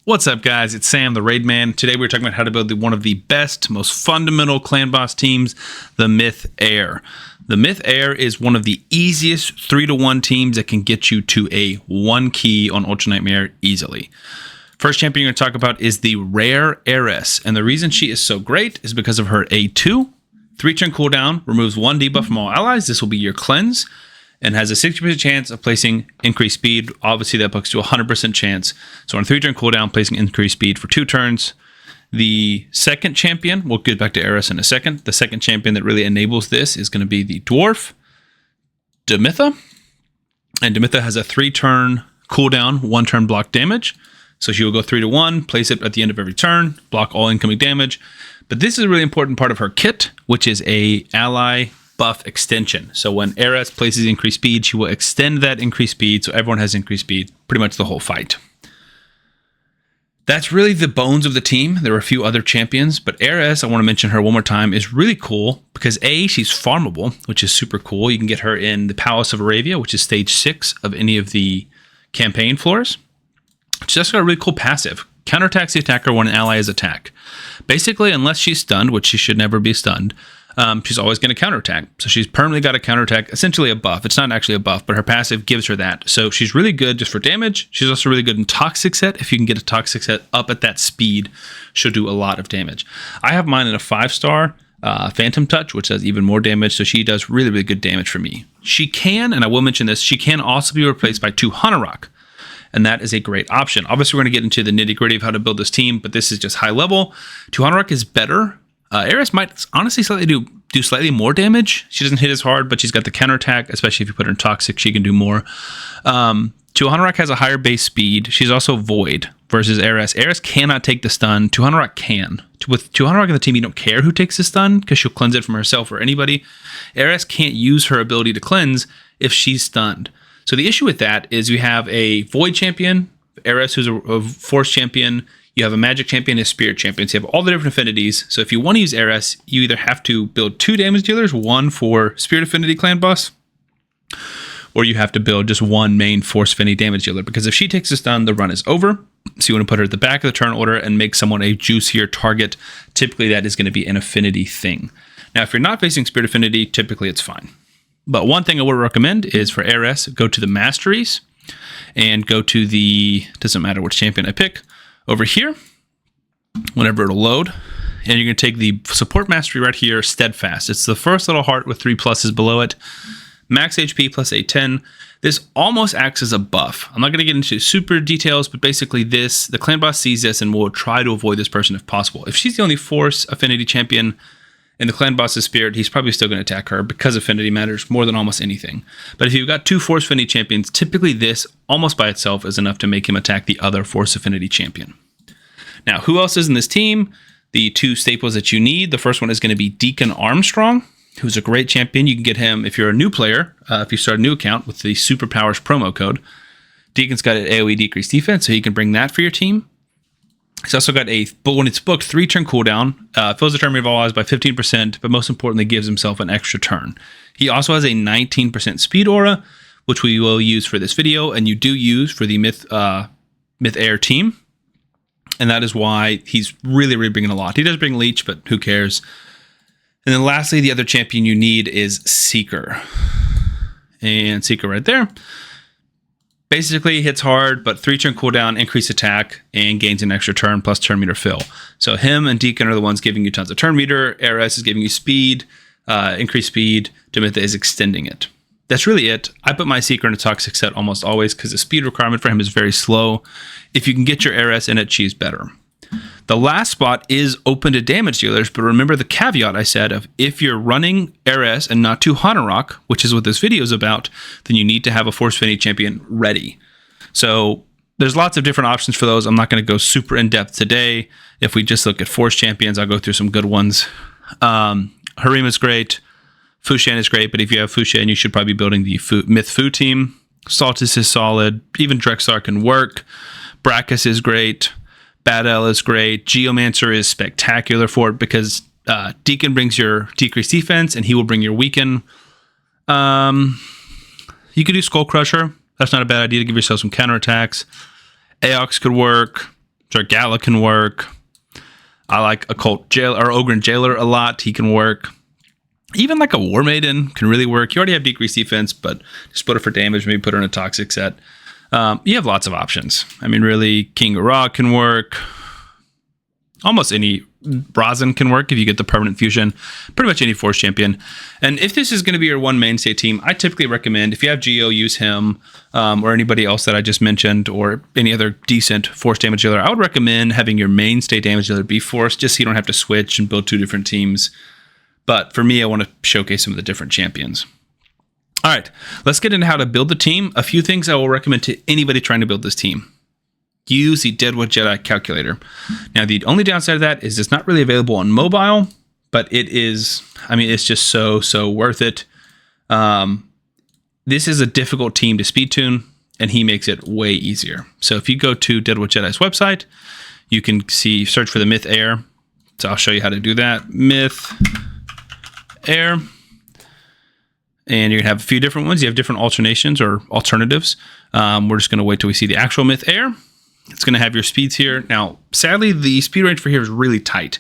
What's up, guys? It's Sam, the Raid Man. Today we're talking about how to build one of the best, most fundamental clan boss teams, the Myth Heir. The Myth Heir is one of the easiest 3-to-1 teams that can get you to a 1 key on Ultra Nightmare easily. First champion you're going to talk about is the Rare Heiress, and the reason she is so great is because of her A2, 3-turn cooldown, removes 1 debuff from all allies. This will be your cleanse, and has a 60% chance of placing increased speed. Obviously, that books to a 100% chance. So on a 3-turn cooldown, placing increased speed for 2 turns. The second champion, we'll get back to Heiress in a second. The second champion that really enables this is going to be the Dwarf, Demitha. And Demitha has a 3-turn cooldown, 1-turn block damage. So she will go 3-to-1, place it at the end of every turn, block all incoming damage. But this is a really important part of her kit, which is a ally buff extension. So when Heiress places increased speed, she will extend that increased speed, so everyone has increased speed pretty much the whole fight. That's really the bones of the team. There are a few other champions, but Heiress, I want to mention her one more time, is really cool because A, she's farmable, which is super cool. You can get her in the Palace of Aravia, which is stage 6 of any of the campaign floors. She's just got a really cool passive. Counterattacks the attacker when an ally is attacked. Basically, unless she's stunned, which she should never be stunned, she's always going to counterattack. So she's permanently got a counterattack, essentially a buff. It's not actually a buff, but her passive gives her that. So she's really good just for damage. She's also really good in Toxic Set. If you can get a Toxic Set up at that speed, she'll do a lot of damage. I have mine in a 5-star Phantom Touch, which does even more damage. So she does really, really good damage for me. She can, and I will mention this, she can also be replaced by 2 Hanorok. And that is a great option. Obviously, we're going to get into the nitty-gritty of how to build this team, but this is just high level. 2 Hanorok is better. Heiress might honestly do slightly more damage. She doesn't hit as hard, but she's got the counterattack, especially if you put her in Toxic, she can do more. 2 Hanorok has a higher base speed. She's also Void versus Heiress. Heiress cannot take the stun. 2 Hanorok can. With 2 Hanorok in the team, you don't care who takes the stun because she'll cleanse it from herself or anybody. Heiress can't use her ability to cleanse if she's stunned. So the issue with that is you have a Void champion, Heiress, who's a Force champion. You have a Magic champion and a Spirit champion. So you have all the different affinities. So if you want to use Heiress, you either have to build 2 damage dealers, 1 for Spirit affinity clan boss, or you have to build just 1 main Force affinity damage dealer. Because if she takes a stun, the run is over. So you want to put her at the back of the turn order and make someone a juicier target. Typically, that is going to be an affinity thing. Now, if you're not facing Spirit affinity, typically it's fine. But one thing I would recommend is for Heiress, go to the Masteries and go to the, doesn't matter which champion I pick, over here, whenever it'll load. And you're going to take the Support Mastery right here, Steadfast. It's the first little heart with 3 pluses below it. Max HP plus A10. This almost acts as a buff. I'm not going to get into super details, but basically this, the clan boss sees this and will try to avoid this person if possible. If she's the only Force affinity champion in the clan boss's Spirit, he's probably still going to attack her because affinity matters more than almost anything. But if you've got 2 Force affinity champions, typically this, almost by itself, is enough to make him attack the other Force affinity champion. Now, who else is in this team? The 2 staples that you need. The first one is going to be Deacon Armstrong, who's a great champion. You can get him if you're a new player, if you start a new account with the Superpowers promo code. Deacon's got an AoE decreased defense, so you can bring that for your team. It's also got when it's booked, 3-turn cooldown, fills the turn rate of all allies by 15%, but most importantly, gives himself an extra turn. He also has a 19% speed aura, which we will use for this video, and you do use for the Myth Heir team. And that is why he's really, really bringing a lot. He does bring Leech, but who cares? And then lastly, the other champion you need is Seeker. And Seeker right there. Basically hits hard, but 3-turn cooldown, increased attack, and gains an extra turn plus turn meter fill. So him and Deacon are the ones giving you tons of turn meter. Heiress is giving you speed, increased speed. Demitha is extending it. That's really it. I put my Seeker in a Toxic Set almost always because the speed requirement for him is very slow. If you can get your Heiress in it, she's better. The last spot is open to damage dealers, but remember the caveat I said of if you're running Heiress and not 2 Hanorok, which is what this video is about, then you need to have a Force affinity champion ready. So there's lots of different options for those. I'm not going to go super in-depth today. If we just look at Force champions, I'll go through some good ones. Harima's great. Fushan is great, but if you have Fushan, you should probably be building the Myth Fu team. Saltus is solid. Even Drexar can work. Brachus is great. Battle is great. Geomancer is spectacular for it because Deacon brings your decreased defense and he will bring your weaken. You could do Skull Crusher. That's not a bad idea to give yourself some counterattacks. Aox could work. So Gala can work. I like Occult Jailer or Ogryn Jailer a lot. He can work. Even like a War Maiden can really work. You already have decreased defense, but just put her for damage. Maybe put her in a toxic set. You have lots of options. I mean, really, King of Ra can work. Almost any Brazen can work if you get the permanent fusion. Pretty much any Force champion. And if this is going to be your one mainstay team, I typically recommend, if you have Geo, use him, or anybody else that I just mentioned, or any other decent Force damage dealer. I would recommend having your mainstay damage dealer be Force, just so you don't have to switch and build 2 different teams. But for me, I want to showcase some of the different champions. All right, let's get into how to build the team. A few things I will recommend to anybody trying to build this team. Use the Deadwood Jedi calculator. Now, the only downside of that is it's not really available on mobile, but it is, I mean, it's just so worth it. This is a difficult team to speed tune, and he makes it way easier. So if you go to Deadwood Jedi's website, you can search for the Myth Heir. So I'll show you how to do that. Myth Heir. And you're going to have a few different ones. You have different alternations or alternatives. We're just going to wait till we see the actual Myth Heir. It's going to have your speeds here. Now, sadly, the speed range for here is really tight.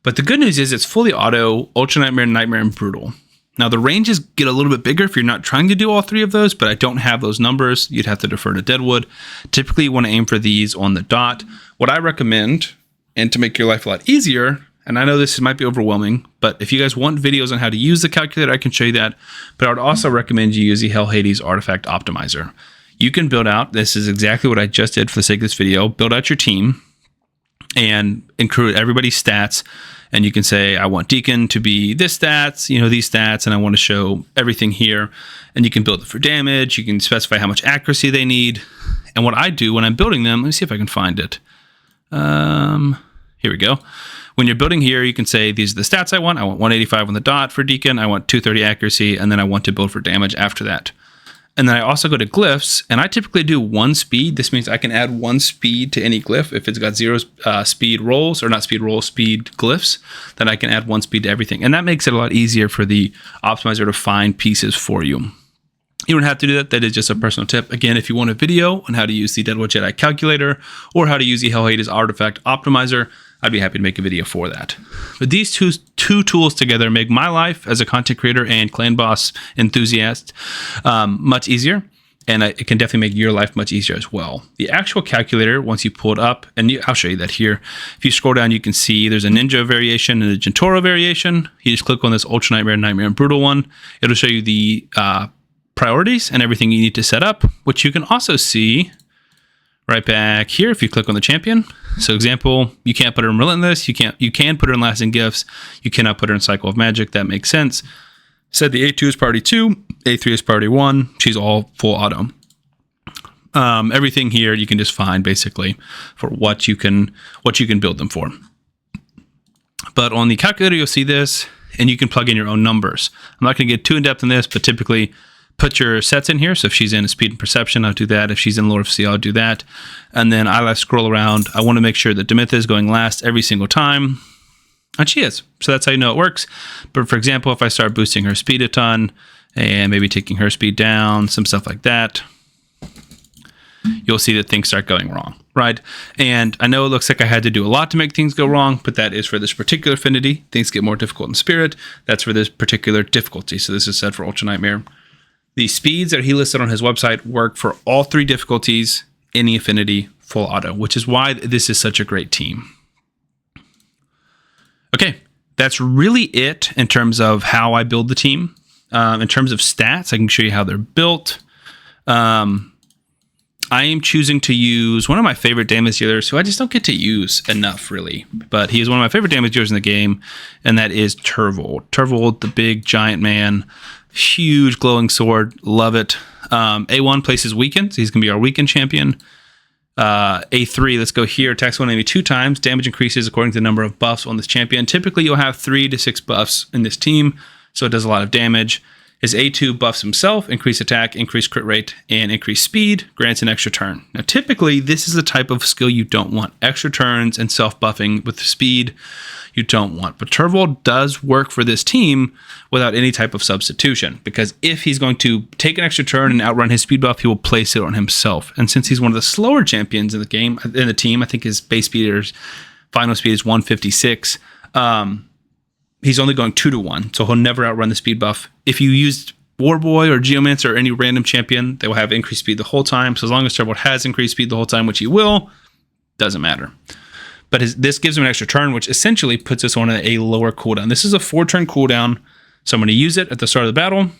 But the good news is it's fully auto, Ultra Nightmare, Nightmare, and Brutal. Now, the ranges get a little bit bigger if you're not trying to do all 3 of those, but I don't have those numbers. You'd have to defer to Deadwood. Typically, you want to aim for these on the dot. What I recommend, and to make your life a lot easier, and I know this might be overwhelming, but if you guys want videos on how to use the calculator, I can show you that. But I would also recommend you use the Hell Hades Artifact Optimizer. You can build out, this is exactly what I just did for the sake of this video, build out your team and include everybody's stats. And you can say, I want Deacon to be this stats, these stats, and I want to show everything here. And you can build it for damage. You can specify how much accuracy they need. And what I do when I'm building them, let me see if I can find it. Here we go. When you're building here, you can say, these are the stats I want. I want 185 on the dot for Deacon. I want 230 accuracy, and then I want to build for damage after that. And then I also go to glyphs, and I typically do 1 speed. This means I can add 1 speed to any glyph. If it's got 0 speed rolls, or not speed rolls, speed glyphs, then I can add 1 speed to everything. And that makes it a lot easier for the optimizer to find pieces for you. You don't have to do that. That is just a personal tip. Again, if you want a video on how to use the Deadwood Jedi calculator or how to use the Hell Hades Artifact Optimizer, I'd be happy to make a video for that. But these two tools together make my life as a content creator and clan boss enthusiast much easier. And it can definitely make your life much easier as well. The actual calculator, once you pull it up, and I'll show you that here. If you scroll down, you can see there's a Ninja variation and a Gentoro variation. You just click on this Ultra Nightmare, Nightmare, and Brutal one. It'll show you the priorities and everything you need to set up, which you can also see right back here if you click on the champion. So example, you can't put her in Relentless. You can put her in Lasting Gifts. You cannot put her in Cycle of Magic. That makes sense. Said the A2 is priority 2, A3 is priority 1. She's all full auto. Everything here you can just find basically for what you can build them for. But on the calculator, you'll see this, and you can plug in your own numbers. I'm not going to get too in depth in this, but typically put your sets in here. So if she's in a Speed and Perception, I'll do that. If she's in Lord of Sea, I'll do that. And then I scroll around. I want to make sure that Demytha is going last every single time. And she is. So that's how you know it works. But for example, if I start boosting her speed a ton and maybe taking her speed down, some stuff like that, you'll see that things start going wrong, right? And I know it looks like I had to do a lot to make things go wrong, but that is for this particular affinity. Things get more difficult in Spirit. That's for this particular difficulty. So this is set for Ultra Nightmare. The speeds that he listed on his website work for all 3 difficulties, any affinity, full auto, which is why this is such a great team. Okay, that's really it in terms of how I build the team. In terms of stats, I can show you how they're built. I am choosing to use one of my favorite damage dealers who I just don't get to use enough, really. But he is one of my favorite damage dealers in the game, and that is Turvold. Turvold, the big giant man, huge glowing sword, love it. A1 places weakened, so he's going to be our weakened champion. A3, let's go here, attacks one enemy 2 times. Damage increases according to the number of buffs on this champion. Typically, you'll have 3 to 6 buffs in this team, so it does a lot of damage. His A2 buffs himself, increase attack, increase crit rate, and increase speed, grants an extra turn. Now, typically, this is the type of skill you don't want. Extra turns and self-buffing with speed you don't want. But Turvold does work for this team without any type of substitution, because if he's going to take an extra turn and outrun his speed buff, he will place it on himself. And since he's one of the slower champions in the game, in the team, I think his base speed or final speed is 156. He's only going 2-to-1, so he'll never outrun the speed buff. If you used Warboy or Geomancer or any random champion, they will have increased speed the whole time. So as long as Turvold has increased speed the whole time, which he will, doesn't matter. But this gives him an extra turn, which essentially puts us on a lower cooldown. This is a 4-turn cooldown, so I'm going to use it at the start of the battle,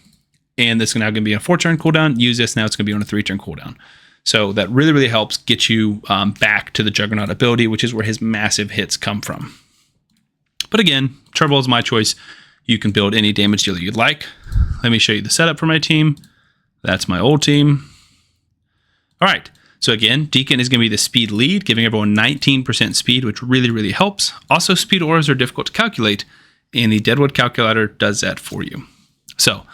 and this is now going to be a 4-turn cooldown. Use this, now it's going to be on a 3-turn cooldown. So that really, really helps get you back to the Juggernaut ability, which is where his massive hits come from. But again, Turvold is my choice. You can build any damage dealer you'd like. Let me show you the setup for my team. That's my old team. All right. So again, Deacon is going to be the speed lead, giving everyone 19% speed, which really, really helps. Also, speed auras are difficult to calculate, and the Deadwood calculator does that for you. So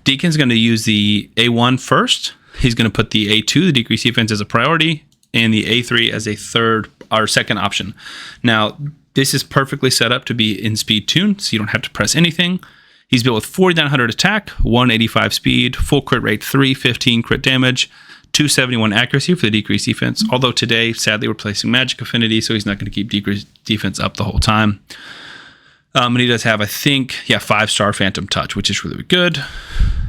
Deacon's going to use the A1 first. He's going to put the A2, the decreased defense, as a priority, and the A3 as a third or second option. Now, this is perfectly set up to be in speed tuned, so you don't have to press anything. He's built with 4,900 attack, 185 speed, full crit rate, 315 crit damage, 271 accuracy for the decreased defense. Although today, sadly, we're placing magic affinity, so he's not going to keep decreased defense up the whole time. And he does have, I think, 5-star Phantom Touch, which is really, really good.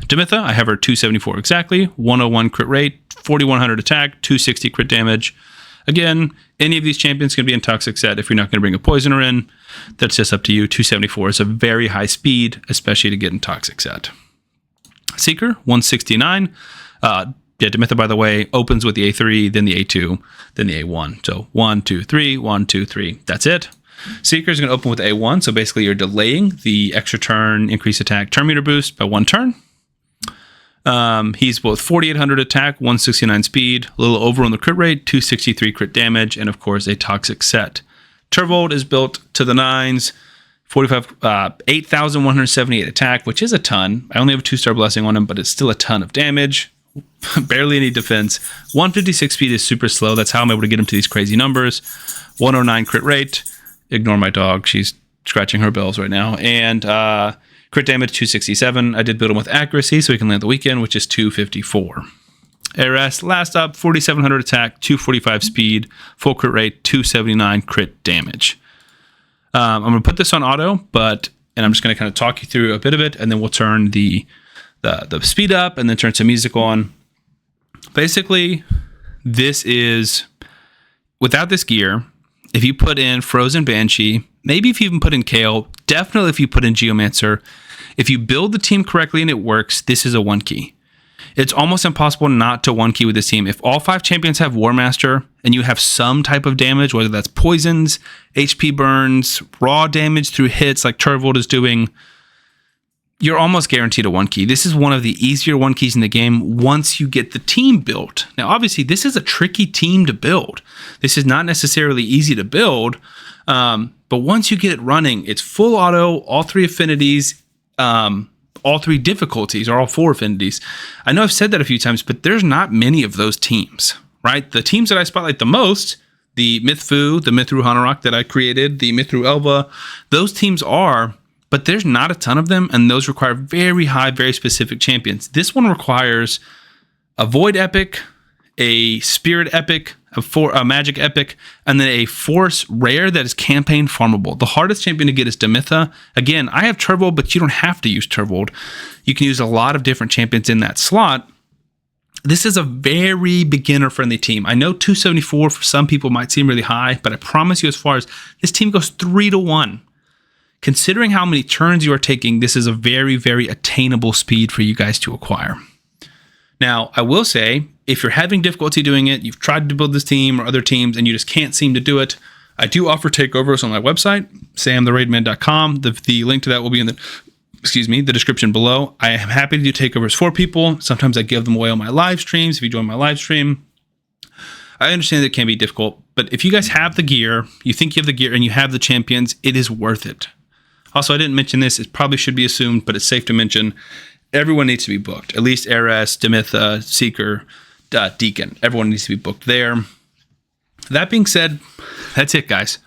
Demitha, I have her 274 exactly, 101 crit rate, 4,100 attack, 260 crit damage. Again, any of these champions can be in Toxic Set if you're not going to bring a Poisoner in. That's just up to you. 274 is a very high speed, especially to get in Toxic Set. Seeker, 169. Demitha, by the way, opens with the A3, then the A2, then the A1. So 1, 2, 3, 1, 2, 3. That's it. Seeker is going to open with A1. So basically, you're delaying the extra turn, increase attack, turn meter boost by 1 turn. He's both 4,800 attack, 169 speed, a little over on the crit rate, 263 crit damage, and of course a Toxic Set. Turvold is built to the 9s, 8,178 attack, which is a ton. I only have a 2-star blessing on him, but it's still a ton of damage. Barely any defense. 156 speed is super slow. That's how I'm able to get him to these crazy numbers. 109 crit rate. Ignore my dog. She's scratching her bells right now. And crit damage 267. I did build him with accuracy so he can land the weekend, which is 254. Heiress, last up, 4,700 attack, 245 speed, full crit rate, 279 crit damage. I'm going to put this on auto, and I'm just going to kind of talk you through a bit of it, and then we'll turn the speed up and then turn some music on. Basically, this is, without this gear, if you put in Frozen Banshee, maybe if you even put in Kale, definitely if you put in Geomancer, if you build the team correctly and it works, this is a 1-key. It's almost impossible not to 1-key with this team. If all 5 champions have War Master and you have some type of damage, whether that's poisons, HP burns, raw damage through hits like Turvold is doing, you're almost guaranteed a 1-key. This is one of the easier 1-keys in the game once you get the team built. Now, obviously, this is a tricky team to build. This is not necessarily easy to build, but once you get it running, it's full auto, all 3 affinities, all 3 difficulties, or all 4 affinities. I know I've said that a few times, but there's not many of those teams, right? The teams that I spotlight the most, the Mythfu, the Mithru Hanorok that I created, the Mithru Elva, those teams are, but there's not a ton of them, and those require very high, very specific champions. This one requires a Void Epic, a Spirit Epic, a Magic Epic, and then a Force Rare that is campaign farmable. The hardest champion to get is Demitha. Again, I have Turvold, but you don't have to use Turvold. You can use a lot of different champions in that slot. This is a very beginner-friendly team. I know 274 for some people might seem really high, but I promise you, as far as this team goes 3-to-1. Considering how many turns you are taking, this is a very, very attainable speed for you guys to acquire. Now, I will say, if you're having difficulty doing it, you've tried to build this team or other teams, and you just can't seem to do it, I do offer takeovers on my website, samtheraidman.com. The link to that will be in the description below. I am happy to do takeovers for people. Sometimes I give them away on my live streams. If you join my live stream, I understand that it can be difficult, but if you guys have the gear, you think you have the gear, and you have the champions, it is worth it. Also, I didn't mention this. It probably should be assumed, but it's safe to mention. everyone needs to be booked. At least Heiress, Demitha, Seeker, Deacon. Everyone needs to be booked there. That being said, that's it, guys.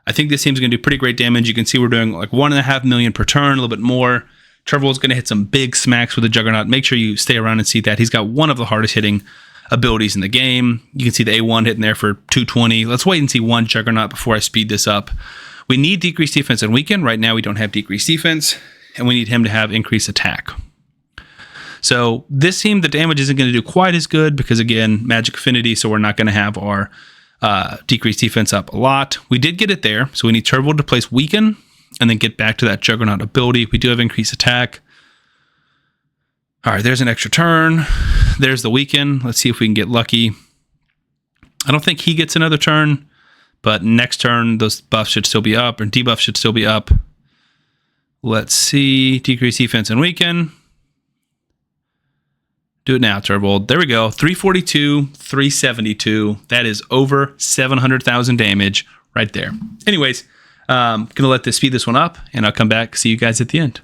I think this team's going to do pretty great damage. You can see we're doing like 1.5 million per turn, a little bit more. Trevor's going to hit some big smacks with the Juggernaut. Make sure you stay around and see that. He's got one of the hardest hitting abilities in the game. You can see the A1 hitting there for 220. Let's wait and see one Juggernaut before I speed this up. We need decreased defense and weaken. Right now we don't have decreased defense, and we need him to have increased attack. So this team, the damage isn't going to do quite as good because, again, magic affinity, so we're not going to have our decreased defense up a lot. We did get it there, so we need Turbo to place weaken and then get back to that Juggernaut ability. We do have increased attack. All right, there's an extra turn. There's the weaken. Let's see if we can get lucky. I don't think he gets another turn, but next turn, those buffs should still be up, or debuffs should still be up. Let's see. Decrease defense and weaken. Do it now, Turbo. There we go. 342, 372. That is over 700,000 damage right there. Anyways, I'm going to let this speed this one up, and I'll come back, see you guys at the end.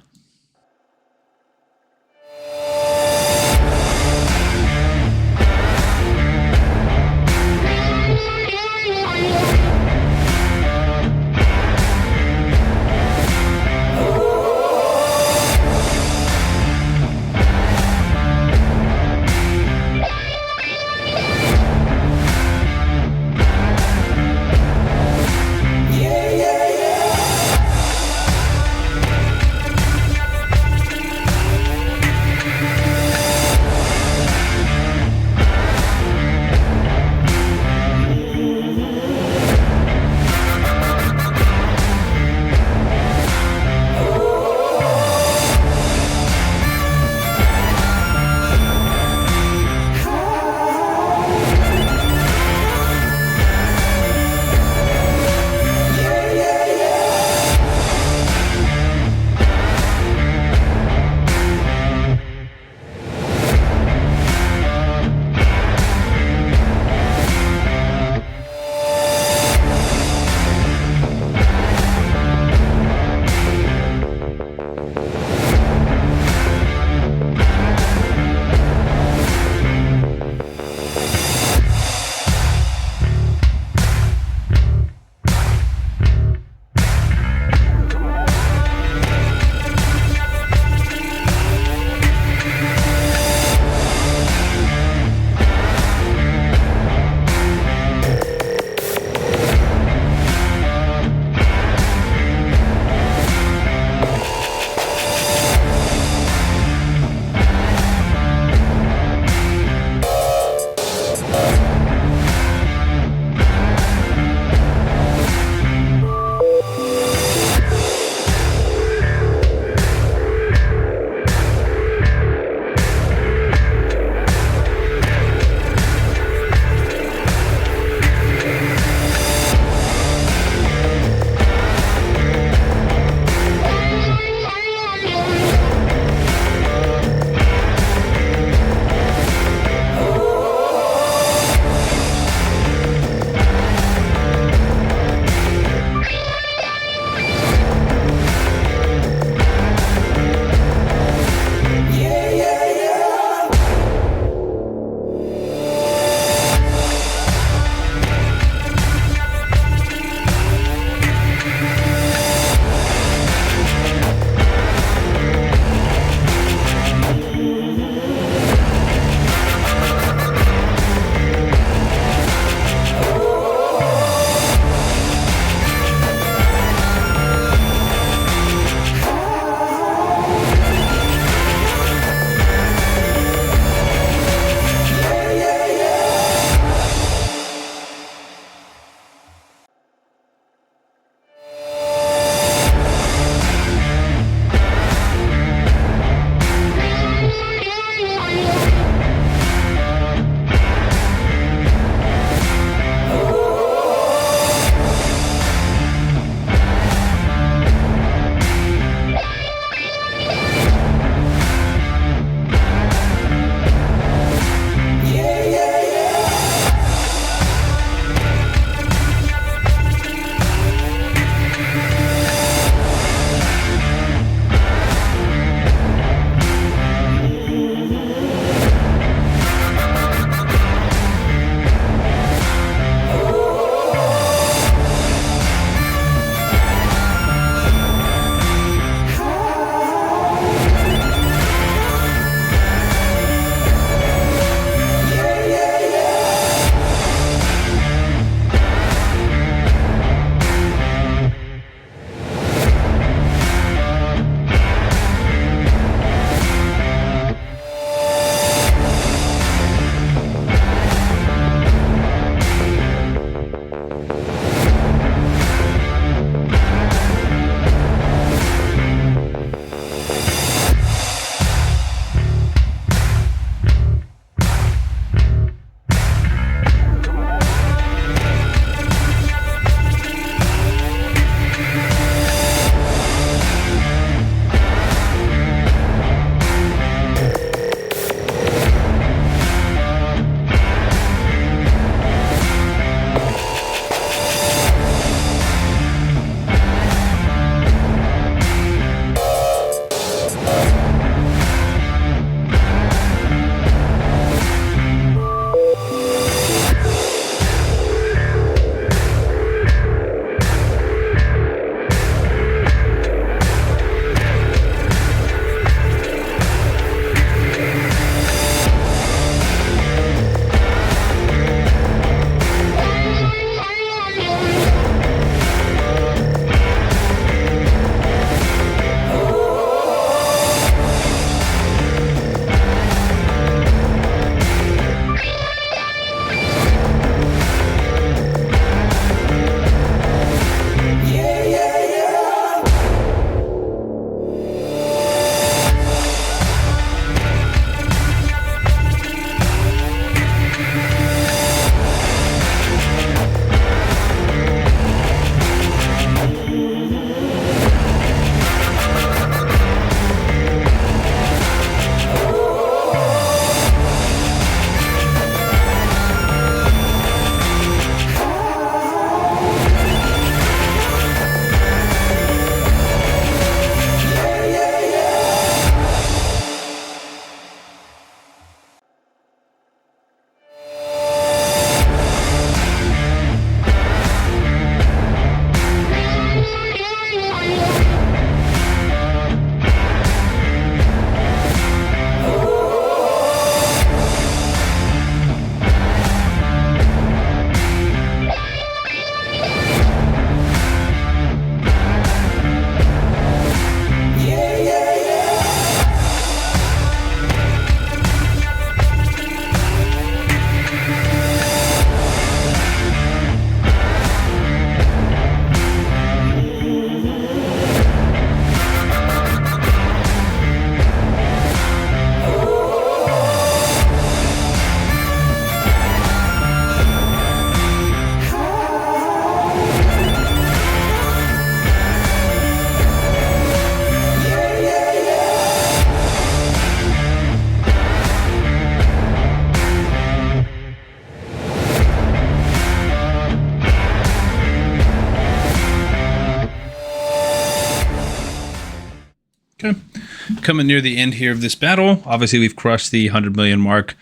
coming near the end here of this battle. Obviously, we've crushed the 100 million mark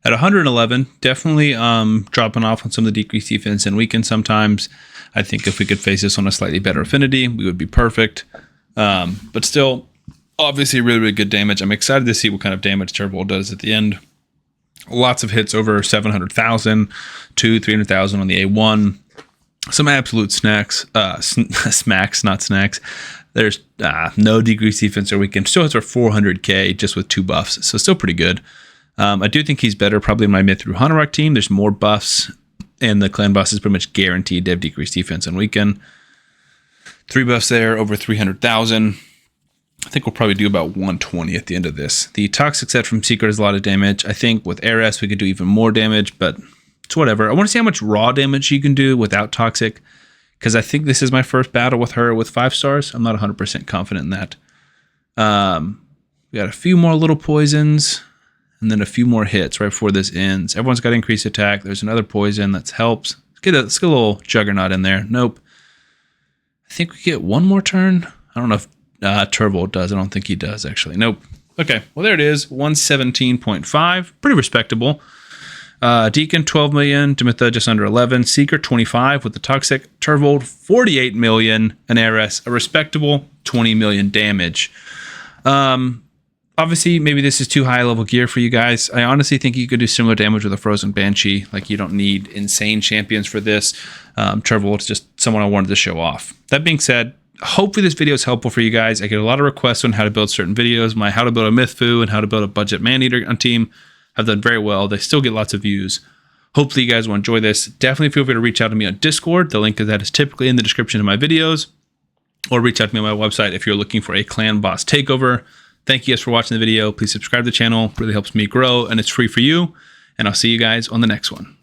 at 111. Definitely dropping off on some of the decreased defense and weaken sometimes. I think if we could face this on a slightly better affinity, we would be perfect. But still, obviously, really, really good damage. I'm excited to see what kind of damage Turvold does at the end. Lots of hits over 700,000 to 300,000 on the A1. Some absolute snacks, smacks, not snacks. There's no decreased defense or weaken. Still hits our 400k just with 2 buffs, so still pretty good. I do think he's better probably in my mid through Hanorok team. There's more buffs, and the clan boss is pretty much guaranteed to have decreased defense and weaken. 3 buffs there, over 300,000. I think we'll probably do about 120 at the end of this. The Toxic set from Secret is a lot of damage. I think with Heiress we could do even more damage, but it's whatever. I want to see how much raw damage you can do without Toxic, because I think this is my first battle with her with 5 stars. I'm not 100% confident in that. We got a few more little poisons, and then a few more hits right before this ends. Everyone's got increased attack. There's another poison that helps. Let's get a little Juggernaut in there. Nope. I think we get one more turn. I don't know if Turvold does. I don't think he does, actually. Nope. Okay, well, there it is. 117.5. Pretty respectable. Deacon, 12 million. Demitha, just under 11. Seeker, 25 with the Toxic. Turvold, 48 million. And Heiress, a respectable 20 million damage. Obviously, maybe this is too high level gear for you guys. I honestly think you could do similar damage with a Frozen Banshee. Like, you don't need insane champions for this. Turvold is just someone I wanted to show off. That being said, hopefully this video is helpful for you guys. I get a lot of requests on how to build certain videos. My how to build a Mythfu and how to build a budget Maneater on team have done very well. They still get lots of views. Hopefully you guys will enjoy this. Definitely feel free to reach out to me on Discord. The link to that is typically in the description of my videos. Or reach out to me on my website if you're looking for a clan boss takeover. Thank you guys for watching the video. Please subscribe to the channel. It really helps me grow, and it's free for you. And I'll see you guys on the next one.